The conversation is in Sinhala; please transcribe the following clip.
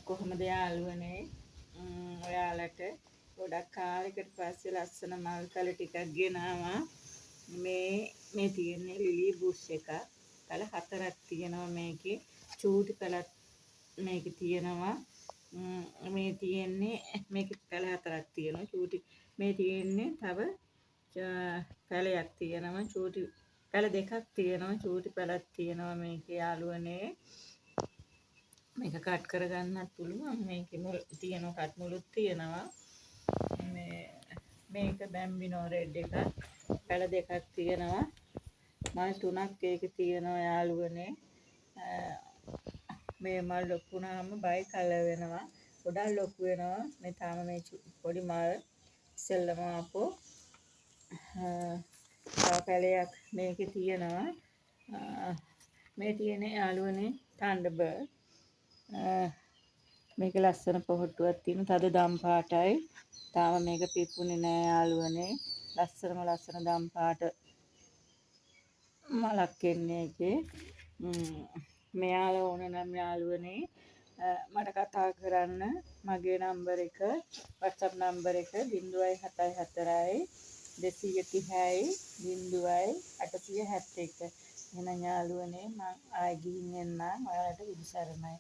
කොහොමද යාළුවනේ ඔයාලට ගොඩක් කාලෙකට පස්සේ ලස්සන මල් කල ටිකක් ගෙනාවා. මේ තියෙන්නේ ලිලි බුෂ් එක. කල 4ක් තියෙනවා මේකේ. චූටි කලක් මේකේ තියෙනවා. මේ තියෙන්නේ මේකේ කල 4ක් තියෙනවා. චූටි මේ තියෙන්නේ තව පැලයක් තියෙනවා. චූටි පැල දෙකක් තියෙනවා. චූටි පැලක් තියෙනවා මේකේ යාළුවනේ. මේක කට් කරගන්නත් පුළුවන්. මේකේ මුල් තියෙනවා, කට් මුලුත් තියෙනවා. මේක බැම්බිනෝ රෙඩ් එකක්. පැල දෙකක් තියෙනවා. මල් 3ක් ඒකේ තියෙනවා යාළුවනේ. මේ මල් ලොකු වුණාම බයි කලර් වෙනවා. ගොඩක් ලොකු වෙනවා. මේ තාම මේ පොඩි මල් ඉස්සෙල්ලම ආපෝ පැලයක් මේකේ තියෙනවා. මේ තියෙන්නේ යාළුවනේ තන්ඩර්බර්ඩ්. මේක ලස්සන පොහට්ටුවක් තියෙන තද දම් පාටයි. තාම මේක පිප්පුනේ නෑ යාළුවනේ. ලස්සන දම් පාට මලක් එන්නේ ඒකේ. මෙයාලා ඕන නම් යාළුවනේ මට කතා කරන්න. මගේ නම්බර එක WhatsApp නම්බර එක 074 230 0 871. එහෙනම් යාළුවනේ මං ආයෙ ගිහින් එන්නම්. ඔයාලට විදි සරණයි.